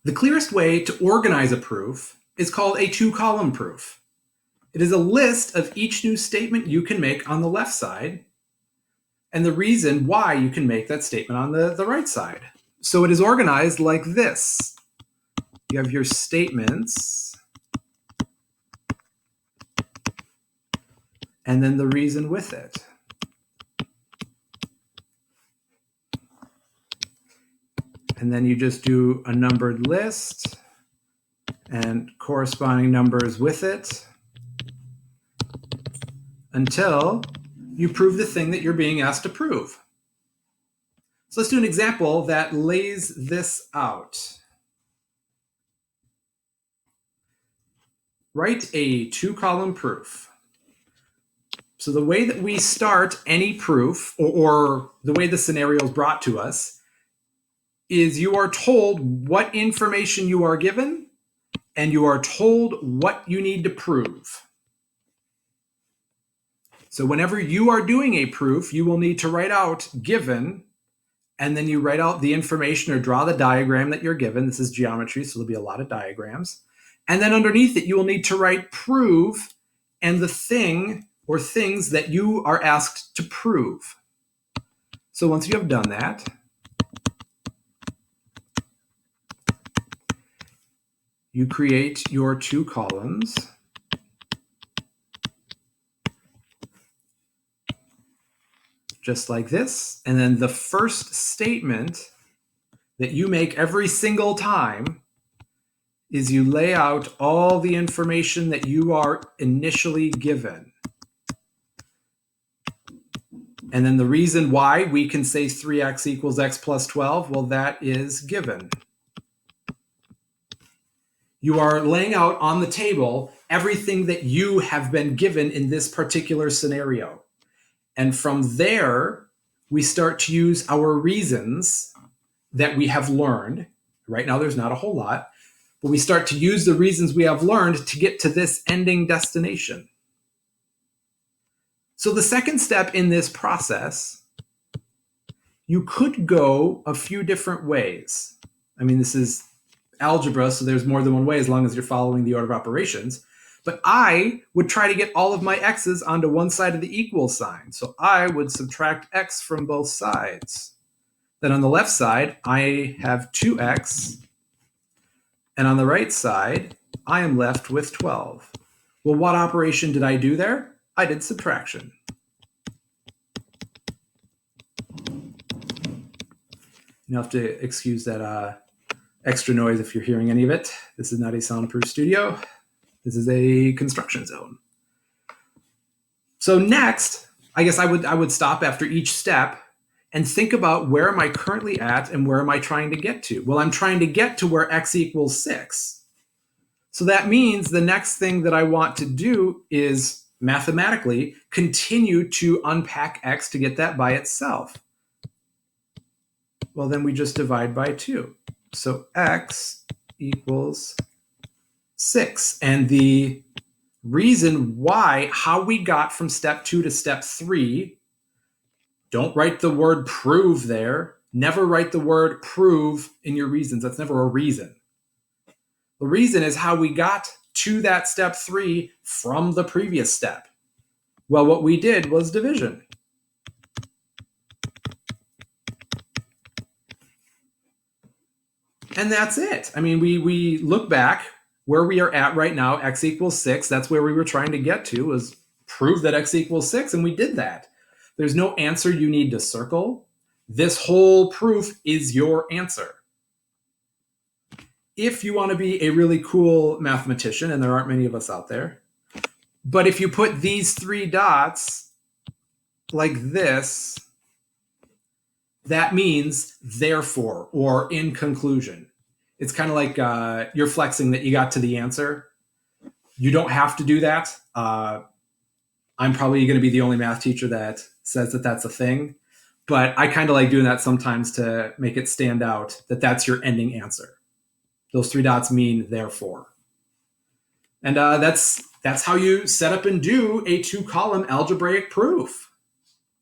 The clearest way to organize a proof is called a two-column proof. It is a list of each new statement you can make on the left side and the reason why you can make that statement on the right side. So it is organized like this. You have your statements and then the reason with it. And then you just do a numbered list and corresponding numbers with it until you prove the thing that you're being asked to prove. So let's do an example that lays this out. Write a two-column proof. So the way that we start any proof, or the way the scenario is brought to us, is you are told what information you are given, and you are told what you need to prove. So whenever you are doing a proof, you will need to write out given, and then you write out the information or draw the diagram that you're given. This is geometry, so there'll be a lot of diagrams. And then underneath it, you will need to write prove and the thing or things that you are asked to prove. So once you have done that, you create your two columns. Just like this. And then the first statement that you make every single time is you lay out all the information that you are initially given. And then the reason why we can say 3x equals x plus 12, well, that is given. You are laying out on the table everything that you have been given in this particular scenario. And from there, we start to use our reasons that we have learned. Right now, there's not a whole lot, but we start to use the reasons we have learned to get to this ending destination. So the second step in this process, you could go a few different ways. I mean, this is algebra, so there's more than one way as long as you're following the order of operations. But I would try to get all of my x's onto one side of the equal sign. So I would subtract x from both sides. Then on the left side, I have 2x. And on the right side, I am left with 12. Well, what operation did I do there? I did subtraction. You'll have to excuse that extra noise if you're hearing any of it. This is not a soundproof studio. This is a construction zone. So next, I guess I would stop after each step and think about where am I currently at and where am I trying to get to? Well, I'm trying to get to where x equals 6. So that means the next thing that I want to do is mathematically continue to unpack x to get that by itself. Well, then we just divide by 2. So x equals 6. And the reason why, how we got from step 2 to step 3, don't write the word prove there. Never write the word prove in your reasons. That's never a reason. The reason is how we got to that step 3 from the previous step. Well, what we did was division. And that's it. I mean, we look back where we are at right now, x equals 6. That's where we were trying to get to, was prove that x equals 6, and we did that. There's no answer you need to circle. This whole proof is your answer. If you want to be a really cool mathematician, and there aren't many of us out there, but if you put these 3 dots like this, that means therefore, or in conclusion. It's kind of like you're flexing that you got to the answer. You don't have to do that. I'm probably going to be the only math teacher that says that that's a thing. But I kind of like doing that sometimes to make it stand out that that's your ending answer. Those 3 dots mean therefore. And that's how you set up and do a 2-column algebraic proof.